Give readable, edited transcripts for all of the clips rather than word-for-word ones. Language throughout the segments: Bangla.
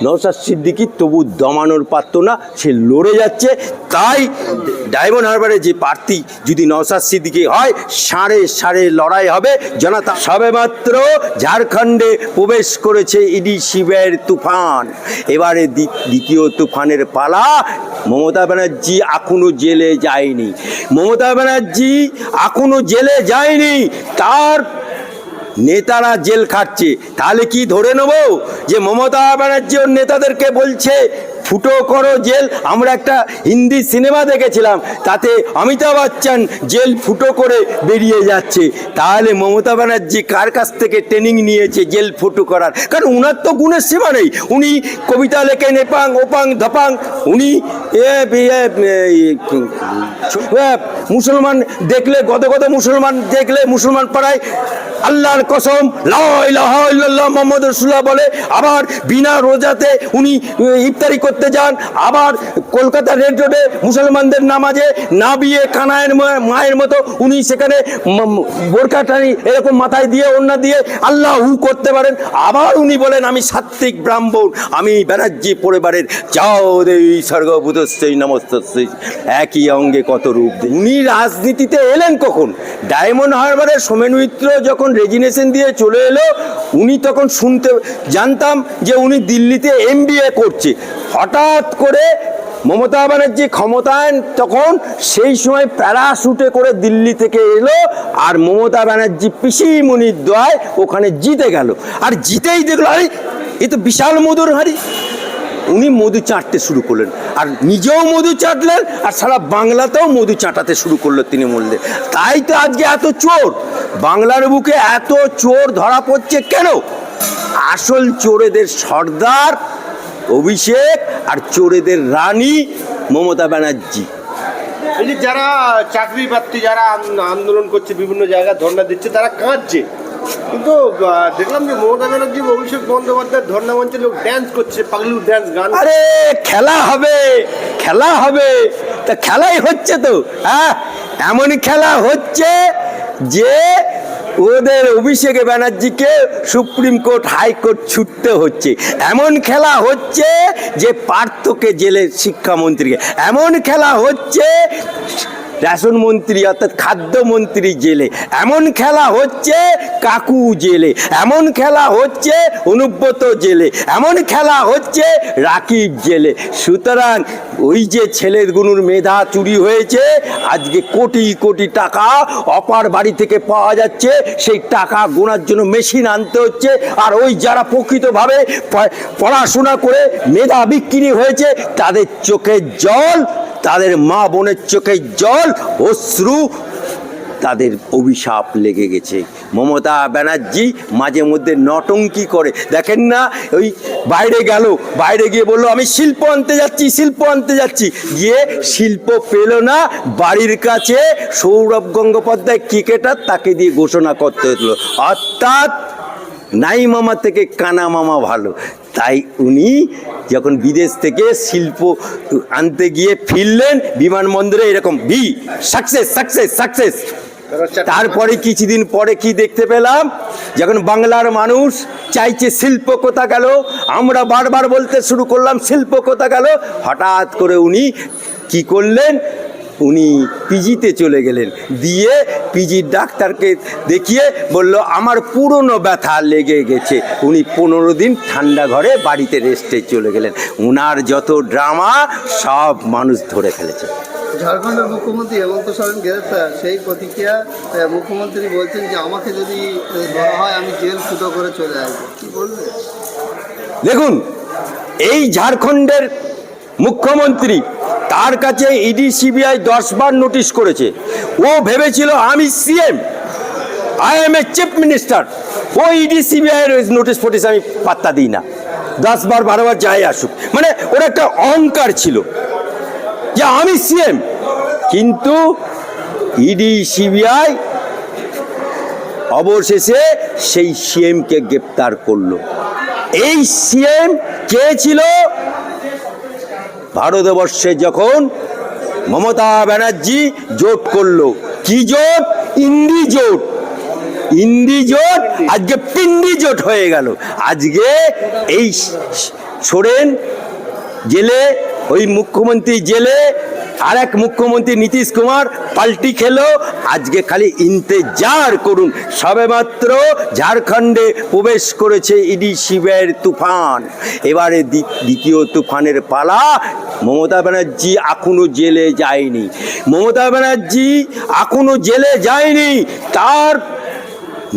নওশাদ সিদ্দিকী তবু দমানোর পারত না, সে লড়ে যাচ্ছে। তাই ডায়মন্ড হারবারে যে প্রার্থী যদি নওশাদ সিদ্দিকী হয়, সাড়ে সাড়ে লড়াই হবে জনতা। সবেমাত্র ঝাড়খণ্ডে প্রবেশ করেছে ইডি শিবের তুফান। এবারে দ্বিতীয় তুফানের পালা। মমতা ব্যানার্জি এখনো জেলে যায়নি, মমতা ব্যানার্জি এখনো জেলে যায়নি, তার নেতারা জেল খাটছে। তাহলে কি ধরে নেব যে মমতা ব্যানার্জি ওর নেতাদেরকে বলছে ফুটো করো জেল? আমরা একটা হিন্দি সিনেমা দেখেছিলাম, তাতে অমিতাভ বচ্চন জেল ফুটো করে বেরিয়ে যাচ্ছে। তাহলে মমতা ব্যানার্জি কার কাছ থেকে ট্রেনিং নিয়েছে জেল ফুটো করার? কারণ উনার তো গুণের সীমা নেই। উনি কবিতা লেখেন এপাং ওপাং ধপাং। উনি মুসলমান দেখলে গদগদ মুসলমান দেখলে মুসলমান পাড়ায় আল্লাহর কসম লা ইলাহা ইল্লাল্লাহ মুহাম্মদ রাসূলুল্লাহ বলে। আবার বিনা রোজাতে উনি ইফতারি করতে যান। আবার কলকাতা রেড রোডে মুসলমানদের নামাজে না বিয়ে কানায়ের মায়ের মতো উনি সেখানে বোরকা টানি এরকম মাথায় দিয়ে ওড়না দিয়ে আল্লাহ হু করতে পারেন। আবার উনি বলেন আমি সাত্ত্বিক ব্রাহ্মণ, আমি ব্যানার্জি পরিবারের, যাও দেবী স্বর্গভূতস্যৈ নমস্তস্যৈ। একই অঙ্গে কত রূপ। উনি রাজনীতিতে এলেন কখন? ডায়মন্ড হারবারে সোমেন মিত্র যখন রেজিগনেশন দিয়ে চলে এলো, উনি তখন শুনতে জানতাম যে উনি দিল্লিতে MBA করছে। হঠাৎ করে মমতা ব্যানার্জি ক্ষমতায়ন, তখন সেই সময় প্যারাশুটে করে দিল্লি থেকে এলো, আর মমতা ব্যানার্জি পিসিমণির দয় ওখানে জিতে গেল। আর জিতেই দেখলো আরে এ তো বিশাল মধুর হাঁড়ি। উনি মধু চাটতে শুরু করলেন, আর নিজেও মধু চাটলেন, আর সারা বাংলাতেও মধু চাটাতে শুরু করলো তৃণমূলদের। তাই তো আজকে এত চোর বাংলার বুকে, এত চোর ধরা পড়ছে কেন? আসল চোরেদের সর্দার অভিষেক, আর চোরেদের রানী মমতা ব্যানার্জি। এই যে যারা চাকরি প্রার্থী, যারা আন্দোলন করছে, বিভিন্ন জায়গায় ধর্ণা দিচ্ছে, তারা কাঁদছে, কিন্তু দেখলাম যে মমতা ব্যানার্জি অভিষেক বন্দ্যোপাধ্যায়ের ধর্ণা মঞ্চে লোক ড্যান্স করছে, পাগলু ড্যান্স গান। আরে খেলা হবে, খেলা হবে, তা খেলাই হচ্ছে তো। হ্যাঁ, এমন খেলা হচ্ছে যে ওদের অভিষেক ব্যানার্জিকে সুপ্রিম কোর্ট হাইকোর্ট ছুটতে হচ্ছে। এমন খেলা হচ্ছে যে পার্থকে জেলে, শিক্ষামন্ত্রীকে। এমন খেলা হচ্ছে রেশন মন্ত্রী অর্থাৎ খাদ্যমন্ত্রী জেলে। এমন খেলা হচ্ছে কাকু জেলে। এমন খেলা হচ্ছে অনুব্রত জেলে। এমন খেলা হচ্ছে রাকিব জেলে। সুতরাং ওই যে ছেলেগুলোর মেধা চুরি হয়েছে, আজকে কোটি কোটি টাকা অপার বাড়ি থেকে পাওয়া যাচ্ছে, সেই টাকা গোনার জন্য মেশিন আনতে হচ্ছে। আর ওই যারা প্রকৃতভাবে পড়াশোনা করে মেধা বিক্রি হয়েছে, তাদের চোখে জল, তাদের মা বোনের চোখে জল, অশ্রু, তাদের অভিশাপ লেগে গেছে। মমতা ব্যানার্জি মাঝে মধ্যে নটঙ্কি করে, দেখেন না? ওই বাইরে গেল, বাইরে গিয়ে বললো আমি শিল্প আনতে যাচ্ছি, শিল্প আনতে যাচ্ছি, গিয়ে শিল্প পেল না। বাড়ির কাছে সৌরভ গঙ্গোপাধ্যায় ক্রিকেটার, তাকে দিয়ে ঘোষণা করতে হলো। অর্থাৎ নাই মামা থেকে কানা মামা ভালো। তাই উনি যখন বিদেশ থেকে শিল্প আনতে গিয়ে ফিরলেন বিমানবন্দরে এরকম সাকসেস সাকসেস সাকসেস। তারপরে কিছুদিন পরে কি দেখতে পেলাম, যখন বাংলার মানুষ চাইছে শিল্প কোথা গেল, আমরা বারবার বলতে শুরু করলাম শিল্প কোথা গেল, হঠাৎ করে উনি কি করলেন, উনি পিজিতে চলে গেলেন। দিয়ে পিজির ডাক্তারকে দেখিয়ে বলল আমার পুরনো ব্যথা লেগে গেছে। উনি 15 দিন ঠান্ডা ঘরে বাড়িতে রেস্টে চলে গেলেন। উনার যত ড্রামা সব মানুষ ধরে ফেলেছে। ঝাড়খণ্ডের মুখ্যমন্ত্রী হেমন্ত সোরেন গ্রেফতার, সেই প্রতিক্রিয়া মুখ্যমন্ত্রী বলছেন যে আমাকে যদি ধরা হয় আমি জেল ফুটো করে চলে আসবো, কি বলবে? দেখুন, এই ঝাড়খণ্ডের মুখ্যমন্ত্রী, তার কাছে ইডি সিবিআই 10 বার নোটিশ করেছে। ও ভেবেছিল আমি CM, I am a chief minister. ও ইডি সিবিআই নোটিশ ফোটিস আমি পাত্তা দিই না, 10 বার 12 বার যাই আসুক। মানে ওর একটা অহংকার ছিল যে আমি সিএম। কিন্তু ইডি সিবিআই অবশেষে সেই সিএমকে গ্রেপ্তার করলো। এই সিএম কে ছিল? ভারতবর্ষে যখন মমতা ব্যানার্জি জোট করলো, কি জোট? ইন্ডি জোট। ইন্দি জোট আজকে পিন্ডি জোট হয়ে গেল। আজকে এই সোরেন জেলে, ওই মুখ্যমন্ত্রী জেলে, আর এক মুখ্যমন্ত্রী নীতিশ কুমার পাল্টি খেলো। আজকে খালি ইন্তেজার করুন, সবেমাত্র ঝাড়খণ্ডে প্রবেশ করেছে ইডি শিবের তুফান। এবারে দ্বিতীয় তুফানের পালা। মমতা ব্যানার্জি এখনো জেলে যায়নি, মমতা ব্যানার্জি এখনো জেলে যায়নি, তার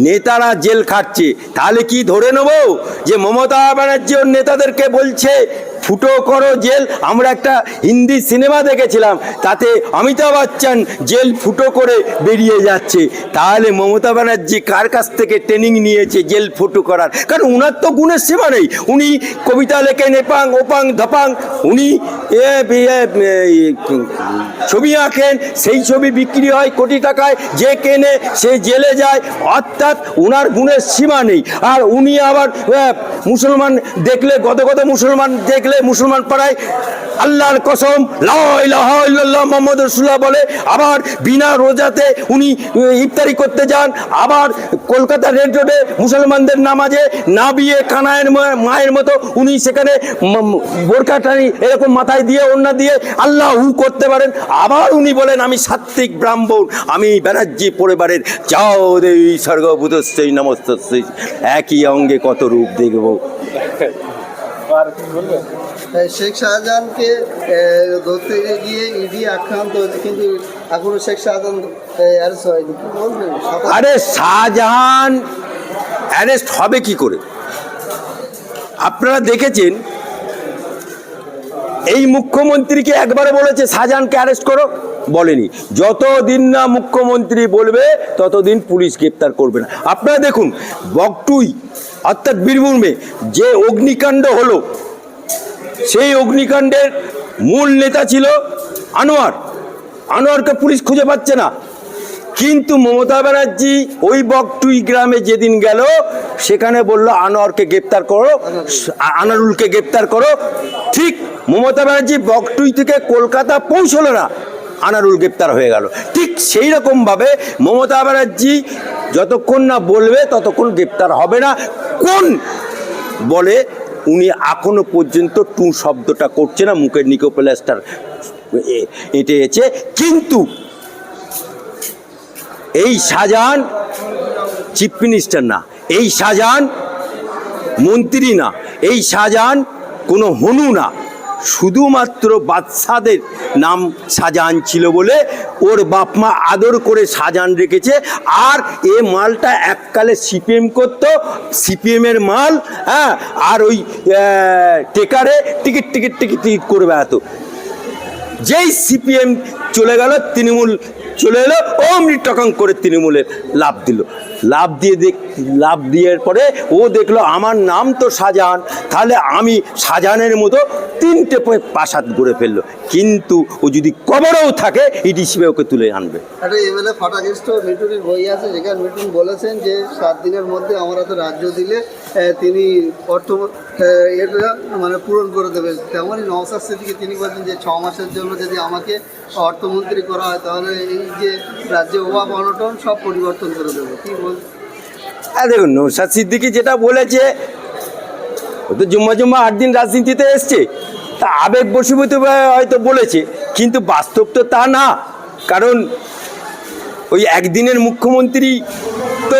নেতারা জেল খাটছে। তাহলে কি ধরে নেব যে মমতা ব্যানার্জি ওর নেতাদেরকে বলছে ফুটো করো জেল? আমরা একটা হিন্দি সিনেমা দেখেছিলাম, তাতে অমিতাভ বচ্চন জেল ফুটো করে বেরিয়ে যাচ্ছে। তাহলে মমতা ব্যানার্জি কার কাছ থেকে ট্রেনিং নিয়েছে জেল ফুটো করার? কারণ উনার তো গুণের সীমা নেই। উনি কবিতা লেখেন এপাং ওপাং ধপাং, উনি ছবি আঁকেন, সেই ছবি বিক্রি হয় কোটি টাকায়, যে কেনে সে জেলে যায়। অর্থাৎ উনার গুণের সীমা নেই। আর উনি আবার মুসলমান দেখলে, গত মুসলমান দেখলে মুসলমান পাড়ায় আল্লাহর কসম লা ইলাহা ইল্লাল্লাহ মুহাম্মাদুর রাসূলুল্লাহ বলে, আবার বিনা রোজাতে উনি ইফতারি করতে যান। আবার কলকাতা রেড রোডে মুসলমানদের নামাজে না বিয়ে কানায়ের মায়ের মতো উনি সেখানে বোরকা টানি এরকম মাথায় দিয়ে ওড়না দিয়ে আল্লাহ হু করতে পারেন। আবার উনি বলেন আমি সাত্ত্বিক ব্রাহ্মণ, আমি ব্যানার্জি পরিবারের, যাও দেবী স্বর্গভূতস্যৈ নমস্তস্যৈ। একই অঙ্গে কত রূপ দেখব। শেখ শাহজাহানকে ধরতে গিয়ে ইডি আক্রান্ত হয়েছে, কিন্তু এখনো শেখ শাহজাহান অ্যারেস্ট হয়নি। কি বলবেন? আরে শাহজাহান অ্যারেস্ট হবে কি করে? আপনারা দেখেছেন এই মুখ্যমন্ত্রীকে একবারে বলেছে শাহজাহানকে অ্যারেস্ট করো? বলেনি। যতদিন না মুখ্যমন্ত্রী বলবে ততদিন পুলিশ গ্রেপ্তার করবে না। আপনারা দেখুন বকটুই অর্থাৎ বীরভূমে যে অগ্নিকাণ্ড হলো, সেই অগ্নিকাণ্ডের মূল নেতা ছিল আনোয়ারকে পুলিশ খুঁজে পাচ্ছে না। কিন্তু মমতা ব্যানার্জি ওই বকটুই গ্রামে যেদিন গেল, সেখানে বলল আনোয়ারকে গ্রেপ্তার করো, আনারুলকে গ্রেপ্তার করো। ঠিক মমতা ব্যানার্জি বকটুই থেকে কলকাতা পৌঁছলো না, আনারুল গ্রেপ্তার হয়ে গেল। ঠিক সেই রকমভাবে মমতা ব্যানার্জি যতক্ষণ না বলবে ততক্ষণ গ্রেপ্তার হবে না। কোন বলে উনি এখনো পর্যন্ত টু শব্দটা করছে না, মুখের নিকোপ্লাস্টার এঁটেছে। কিন্তু এই শাহজাহান চিফ মিনিস্টার না, এই শাহজাহান মন্ত্রী না, এই শাহজাহান কোনো হনু না। শুধুমাত্র বাদশাদের নাম শাহজাহান ছিল বলে ওর বাপ মা আদর করে শাহজাহান রেখেছে। আর এ মালটা এককালে সিপিএম করতো, সিপিএমের মাল। হ্যাঁ, আর ওই টেকারে টিকিট করে বেড়াতো। যেই সিপিএম চলে গেল, তৃণমূল চলে এলো, অমনি টকাং করে তৃণমূলের লাভ দিয়ে পরে ও দেখলো আমার নাম তো শাহজাহান, তাহলে আমি শাহজাহানের মতো 3টে প্রাসাদ গড়ে ফেললো। কিন্তু ও যদি কবরেও থাকে ইডি শিবে ওকে তুলে আনবে। একটা এমএলএ ফাটাকেষ্ট মিঠুনের বই আছে, যেখানে মিঠুন বলেছেন যে 7 দিনের মধ্যে আমরা তো রাজ্য দিলে তিনি অর্থ এটা মানে পূরণ করে দেবেন। তেমনই নওশাদ সিদ্দিকী তিনি বলছেন যে 6 মাসের জন্য যদি আমাকে অর্থমন্ত্রী করা হয় তাহলে এই যে রাজ্যে অভাব অনটন সব পরিবর্তন করে দেবে। কি বল? হ্যাঁ দেখুন, নওশাদ সিদ্দিকী যেটা বলেছে, ও তো জুম্মা 8 দিন রাজনীতিতে এসছে, তা আবেগ বশীভূত হয়তো বলেছে, কিন্তু বাস্তব তো তা না। কারণ ওই একদিনের মুখ্যমন্ত্রী তো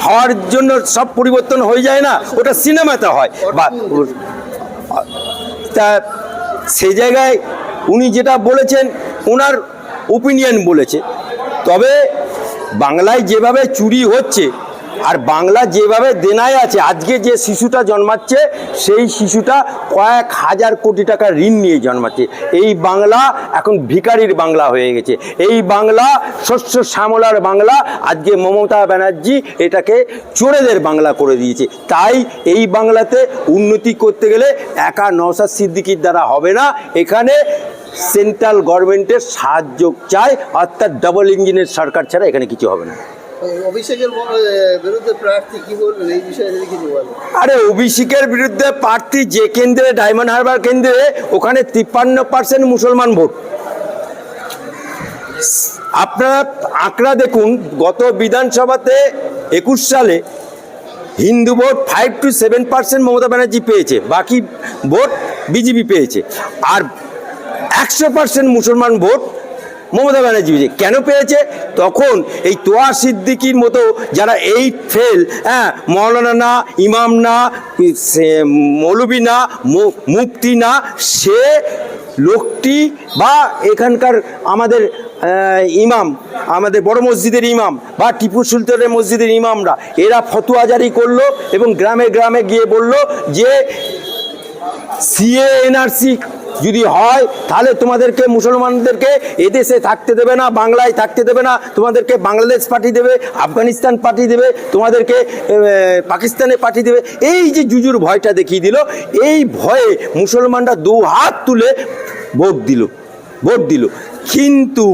হওয়ার জন্য সব পরিবর্তন হয়ে যায় না, ওটা সিনেমাতে হয়। তা সেই জায়গায় উনি যেটা বলেছেন ওনার ওপিনিয়ন বলেছে। তবে বাংলায় যেভাবে চুরি হচ্ছে আর বাংলা যেভাবে দেনায় আছে, আজকে যে শিশুটা জন্মাচ্ছে সেই শিশুটা কয়েক হাজার কোটি টাকা ঋণ নিয়ে জন্মাচ্ছে। এই বাংলা এখন ভিখারির বাংলা হয়ে গেছে। এই বাংলা শস্য শ্যামলার বাংলা, আজকে মমতা ব্যানার্জি এটাকে চোরেদের বাংলা করে দিয়েছে। তাই এই বাংলাতে উন্নতি করতে গেলে একা নওশাদ সিদ্দিকীর দ্বারা হবে না, এখানে সেন্ট্রাল গভর্নমেন্টের সাহায্য চাই, অর্থাৎ ডাবল ইঞ্জিনের সরকার ছাড়া এখানে কিছু হবে না। অভিষেকের বিরুদ্ধে প্রার্থী কি বলবেন এই বিষয়ে যদি কিছু বলেন? আরে অভিষেকের বিরুদ্ধে প্রার্থী যে কেন্দ্রে, ডায়মন্ড হারবার কেন্দ্রে, ওখানে 53% মুসলমান ভোট। আপনারা আঁকড়া দেখুন, গত বিধানসভাতে 21 সালে হিন্দু ভোট 5 to 7% মমতা ব্যানার্জি পেয়েছে, বাকি ভোট বিজেপি পেয়েছে। আর 100% মুসলমান ভোট মমতা ব্যানার্জি পেয়েছে। কেন পেয়েছে? তখন এই তোয়া সিদ্দিকির মতো যারা এই ফেল, হ্যাঁ, মৌলানা না, ইমাম না, মৌলবি না, মুফতি না, সে লোকটি বা এখানকার আমাদের ইমাম, আমাদের বড় মসজিদের ইমাম বা টিপু সুলতানের মসজিদের ইমামরা, এরা ফতোয়া জারি করলো এবং গ্রামে গ্রামে গিয়ে বলল যে সিএ এনআরসি যদি হয় তাহলে তোমাদেরকে মুসলমানদেরকে এদেশে থাকতে দেবে না, বাংলায় থাকতে দেবে না, তোমাদেরকে বাংলাদেশ পাঠিয়ে দেবে, আফগানিস্তান পাঠিয়ে দেবে, তোমাদেরকে পাকিস্তানে পাঠিয়ে দেবে। এই যে জুজুর ভয়টা দেখিয়ে দিল, এই ভয়ে মুসলমানরা দু হাত তুলে ভোট দিল। কিন্তু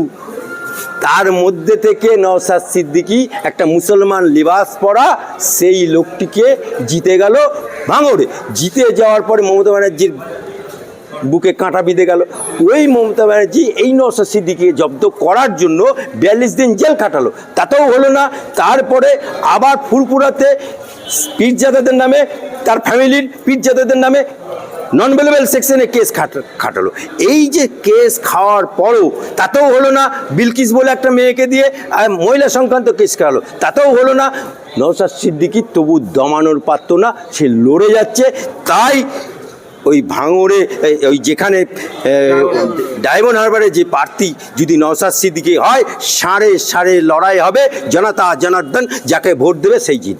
তার মধ্যে থেকে নওশাদ সিদ্দিকী একটা মুসলমান লিবাস পরা সেই লোকটিকে জিতে গেল ভাঙড়ে। জিতে যাওয়ার পরে মমতা ব্যানার্জির বুকে কাঁটা বিঁধে গেল। ওই মমতা ব্যানার্জি এই নওশাদ সিদ্দিকীকে জব্দ করার জন্য 42 দিন জেল কাটালো, তাতেও হলো না। তারপরে আবার ফুরপুরাতে পীরজাদাদের নামে, তার ফ্যামিলির পীরজাদাদের নামে নন বেলেবল সেকশনে কেস খাটালো। এই যে কেস খাওয়ার পরও তাতেও হলো না। বিলকিস বলে একটা মেয়েকে দিয়ে মহিলা সংক্রান্ত কেস খাওয়ালো, তাতেও হলো না। নওশাদ সিদ্দিকী তবু দমানোর পারত না, সে লড়ে যাচ্ছে। তাই ওই ভাঙড়ে, ওই যেখানে ডায়মন্ড হারবারে যে প্রার্থী যদি নওশাদ সিদ্দিকী হয়, সাড়ে লড়াই হবে, জনতা জনার্দন যাকে ভোট দেবে সেই জিতবে।